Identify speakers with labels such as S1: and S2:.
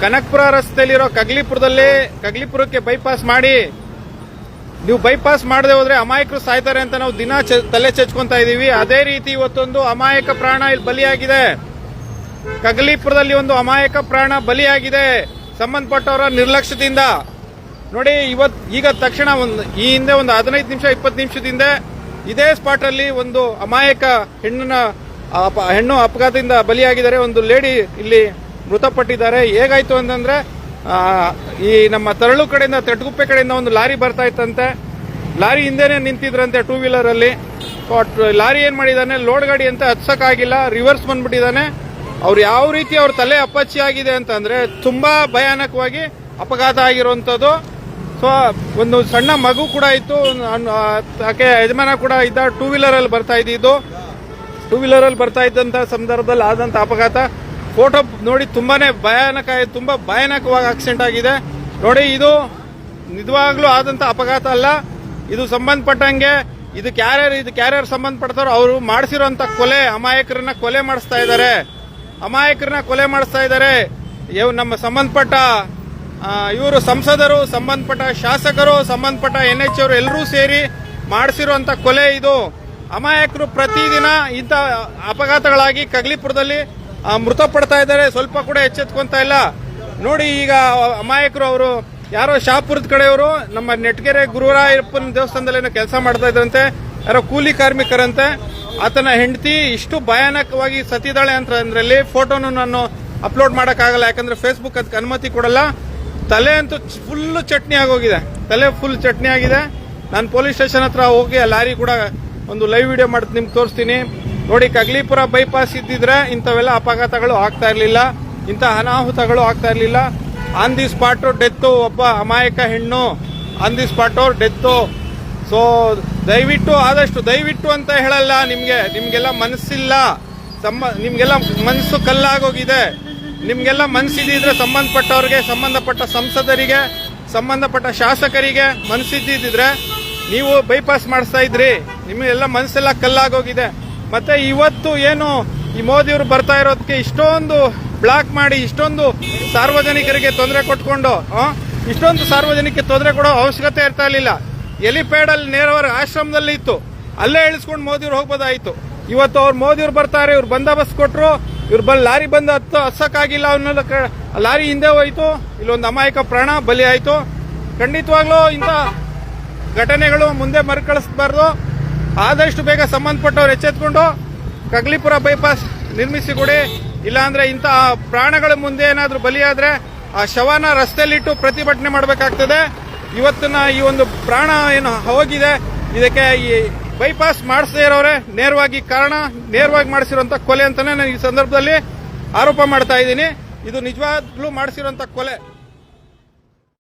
S1: Kanakapura ರಸ್ತೆಯಲ್ಲಿರೋ ಕಗ್ಲಿಪುರಕ್ಕೆ bypass ಮಾಡಿ, ನೀವು bypass ಮಾಡದೆ ಹೋದ್ರೆ ಅಮಾಯಕರು ಸಾಯ್ತಾರೆ ಅಂತ ನಾವು ದಿನ ತಲೆ ಚಚ್ಕೊಂತಾ ಇದೀವಿ. ಅದೇ ರೀತಿ ಇವತ್ತೊಂದು ಅಮಾಯಕ ಪ್ರಾಣ ಇಲ್ಲಿ ಬಲಿಯಾಗಿದೆ. ಕಗ್ಲಿಪುರದಲ್ಲಿ ಒಂದು ಅಮಾಯಕ ಪ್ರಾಣ ಬಲಿಯಾಗಿದೆ ಸಂಬಂಧಪಟ್ಟವರ ನಿರ್ಲಕ್ಷ್ಯದಿಂದ. ನೋಡಿ, ಈಗ ತಕ್ಷಣ ಈ ಹಿಂದೆ ಒಂದು 15 ನಿಮಿಷ 20 ನಿಮಿಷದಿಂದ ಇದೇ ಸ್ಪಾಟ್ ಅಲ್ಲಿ ಒಂದು ಅಮಾಯಕ ಹೆಣ್ಣು ಅಪಘಾತದಿಂದ ಬಲಿಯಾಗಿದ್ದಾರೆ. ಒಂದು ಲೇಡಿ ಇಲ್ಲಿ ಮೃತಪಟ್ಟಿದ್ದಾರೆ. ಹೇಗಾಯ್ತು ಅಂತಂದ್ರೆ, ಈ ನಮ್ಮ ತರಳು ಕಡೆಯಿಂದ ತೆಟ್ಗುಪ್ಪೆ ಕಡೆಯಿಂದ ಒಂದು ಲಾರಿ ಬರ್ತಾ ಇತ್ತಂತೆ. ಲಾರಿ ಹಿಂದೆನೆ ನಿಂತಿದ್ರಂತೆ 2 ವೀಲರ್ ಅಲ್ಲಿ. ಲಾರಿ ಏನ್ ಮಾಡಿದಾನೆ, ಲೋಡ್ ಗಾಡಿ ಅಂತ ಹತ್ಸಕ್ಕಾಗಿಲ್ಲ, ರಿವರ್ಸ್ ಬಂದ್ಬಿಟ್ಟಿದ್ದಾನೆ. ಅವ್ರು ಯಾವ ರೀತಿ ಅವ್ರ ತಲೆ ಅಪ್ಪಚ್ಚಿ ಆಗಿದೆ ಅಂತಂದ್ರೆ ತುಂಬಾ ಭಯಾನಕವಾಗಿ ಅಪಘಾತ ಆಗಿರುವಂತದ್ದು. ಸೊ ಒಂದು ಸಣ್ಣ ಮಗು ಕೂಡ ಇತ್ತು, ಆಕೆ ಯಜಮಾನ ಕೂಡ ಇದ್ದ. 2 ವೀಲರ್ ಅಲ್ಲಿ ಬರ್ತಾ ಇದ್ದಿದ್ದು. 2 ವೀಲರ್ ಅಲ್ಲಿ ಬರ್ತಾ ಇದ್ದಂತ ಸಂದರ್ಭದಲ್ಲಿ ಆದಂತ ಅಪಘಾತ. ಫೋಟೋ ನೋಡಿ, ತುಂಬಾ ಭಯಾನಕವಾಗಿ ಆಕ್ಸಿಡೆಂಟ್ ಆಗಿದೆ. ನೋಡಿ, ಇದು ನಿಜವಾಗ್ಲೂ ಆದಂತ ಅಪಘಾತ ಅಲ್ಲ. ಇದು ಸಂಬಂಧಪಟ್ಟಂಗೆ ಇದಕ್ಕೆ ಯಾರ್ಯಾರು ಸಂಬಂಧಪಡ್ತಾರೋ ಅವರು ಮಾಡಿಸಿರುವಂತ ಕೊಲೆ, ಅಮಾಯಕರನ್ನ ಕೊಲೆ ಮಾಡಿಸ್ತಾ ಇದ್ದಾರೆ. ನಮ್ಮ ಸಂಬಂಧಪಟ್ಟ ಇವರು ಸಂಸದರು, ಸಂಬಂಧಪಟ್ಟ ಶಾಸಕರು, ಸಂಬಂಧಪಟ್ಟ NH ಅವರು ಎಲ್ಲರೂ ಸೇರಿ ಮಾಡಿಸಿರುವಂತ ಕೊಲೆ ಇದು. ಅಮಾಯಕರು ಪ್ರತಿದಿನ ಇಂಥ ಅಪಘಾತಗಳಾಗಿ ಕಗ್ಲಿಪುರದಲ್ಲಿ ಮೃತಪಡ್ತಾ ಇದ್ದಾರೆ. ಸ್ವಲ್ಪ ಕೂಡ ಎಚ್ಚೆತ್ಕೊಂತ ಇಲ್ಲ. ನೋಡಿ, ಈಗ ಅಮಾಯಕರು ಅವರು ಯಾರೋ ಶಾಪುರದ ಕಡೆಯವರು ನಮ್ಮ ನೆಟ್ಗೆರೆ ಗುರುರಾಯಪ್ಪನ ದೇವಸ್ಥಾನದಲ್ಲಿ ಕೆಲಸ ಮಾಡ್ತಾ ಇದ್ರಂತೆ. ಯಾರೋ ಕೂಲಿ ಕಾರ್ಮಿಕರಂತೆ. ಆತನ ಹೆಂಡತಿ ಇಷ್ಟು ಭಯಾನಕವಾಗಿ ಸತ್ತಿದ್ದಾಳೆ ಅಂತ ಅಂದ್ರಲ್ಲಿ ಫೋಟೋನು ನಾನು ಅಪ್ಲೋಡ್ ಮಾಡಕ್ಕಾಗಲ್ಲ, ಯಾಕಂದ್ರೆ ಫೇಸ್ಬುಕ್ ಅದಕ್ಕೆ ಅನುಮತಿ ಕೊಡಲ್ಲ. ತಲೆ ಅಂತೂ ಫುಲ್ ಚಟ್ನಿ ಆಗೋಗಿದೆ. ನಾನು ಪೊಲೀಸ್ ಸ್ಟೇಷನ್ ಹತ್ರ ಹೋಗಿ ಆ ಲಾರಿ ಕೂಡ ಒಂದು ಲೈವ್ ವಿಡಿಯೋ ಮಾಡಿ ನಿಮ್ಗೆ ತೋರಿಸ್ತೀನಿ. ನೋಡಿ, ಕಗ್ಲಿಪುರ ಬೈಪಾಸ್ ಇದ್ದಿದ್ರೆ ಇಂಥವೆಲ್ಲ ಅಪಘಾತಗಳು ಆಗ್ತಾ ಇರಲಿಲ್ಲ, ಇಂಥ ಅನಾಹುತಗಳು ಆಗ್ತಾ ಇರಲಿಲ್ಲ. ಆನ್ ದಿ ಸ್ಪಾಟ್ ಡೆತ್, ಒಬ್ಬ ಅಮಾಯಕ ಹೆಣ್ಣು on the spot death. So ದಯವಿಟ್ಟು ಅಂತ ಹೇಳಲ್ಲ, ನಿಮ್ಗೆಲ್ಲ ಮನಸ್ಸಿಲ್ಲ, ನಿಮ್ಗೆಲ್ಲ ಮನಸ್ಸು ಕಲ್ಲಾಗೋಗಿದೆ. ನಿಮ್ಗೆಲ್ಲ ಮನಸ್ಸಿದ್ರೆ ಸಂಬಂಧಪಟ್ಟವ್ರಿಗೆ, ಸಂಬಂಧಪಟ್ಟ ಸಂಸದರಿಗೆ, ಸಂಬಂಧಪಟ್ಟ ಶಾಸಕರಿಗೆ ಮನಸ್ಸಿದ್ದಿದ್ರೆ ನೀವು ಬೈಪಾಸ್ ಮಾಡಿಸ್ತಾ ಇದ್ರಿ. ನಿಮಗೆಲ್ಲ ಮನಸ್ಸೆಲ್ಲ ಕಲ್ಲಾಗೋಗಿದೆ. ಮತ್ತೆ ಇವತ್ತು ಏನು ಈ ಮೋದಿಯವರು ಬರ್ತಾ ಇರೋದಕ್ಕೆ ಇಷ್ಟೊಂದು ಬ್ಲಾಕ್ ಮಾಡಿ, ಇಷ್ಟೊಂದು ಸಾರ್ವಜನಿಕರಿಗೆ ತೊಂದರೆ ಕೊಟ್ಕೊಂಡು, ಇಷ್ಟೊಂದು ಸಾರ್ವಜನಿಕರಿಗೆ ತೊಂದರೆ ಕೊಡೋ ಅವಶ್ಯಕತೆ ಇರ್ತಾ ಇರಲಿಲ್ಲ. ಎಲಿಪ್ಯಾಡ್ ಅಲ್ಲಿ ನೇರವಾಗಿ ಆಶ್ರಮದಲ್ಲಿ ಇತ್ತು, ಅಲ್ಲೇ ಇಳಿಸ್ಕೊಂಡು ಮೋದಿಯವರು ಹೋಗ್ಬೋದಾಯ್ತು. ಇವತ್ತು ಅವ್ರು ಮೋದಿಯವರು ಬರ್ತಾರೆ, ಇವ್ರು ಬಂದೋಬಸ್ತ್ ಕೊಟ್ರು, ಇವ್ರು ಲಾರಿ ಬಂದು ಹತ್ಸಕ್ಕಾಗಿಲ್ಲ, ಅವನ್ನೆಲ್ಲ ಲಾರಿ ಹಿಂದೆ ಹೋಯ್ತು. ಇಲ್ಲೊಂದು ಅಮಾಯಕ ಪ್ರಾಣ ಬಲಿ ಆಯ್ತು. ಖಂಡಿತವಾಗ್ಲೂ ಇಂಥ ಘಟನೆಗಳು ಮುಂದೆ ಮರುಕಳಿಸಬಾರ್ದು. ಆದಷ್ಟು ಬೇಗ ಸಂಬಂಧಪಟ್ಟವ್ರು ಎಚ್ಚೆತ್ಕೊಂಡು ಕಗ್ಲಿಪುರ ಬೈಪಾಸ್ ನಿರ್ಮಿಸಿ ಕೊಡಿ. ಇಲ್ಲಾಂದ್ರೆ ಇಂಥ ಪ್ರಾಣಗಳ ಮುಂದೆ ಏನಾದ್ರೂ ಬಲಿಯಾದ್ರೆ ಆ ಶವನ ರಸ್ತೆಯಲ್ಲಿಟ್ಟು ಪ್ರತಿಭಟನೆ ಮಾಡಬೇಕಾಗ್ತದೆ. ಇವತ್ತಿನ ಈ ಒಂದು ಪ್ರಾಣ ಏನು ಹೋಗಿದೆ, ಇದಕ್ಕೆ ಈ ಬೈಪಾಸ್ ಮಾಡಿಸದೇ ಇರೋರೆ ನೇರವಾಗಿ ಮಾಡಿಸಿರುವಂತ ಕೊಲೆ ಅಂತಾನೆ ನಾನು ಈ ಸಂದರ್ಭದಲ್ಲಿ ಆರೋಪ ಮಾಡ್ತಾ ಇದ್ದೀನಿ. ಇದು ನಿಜವಾಗ್ಲೂ ಮಾಡಿಸಿರುವಂತ ಕೊಲೆ.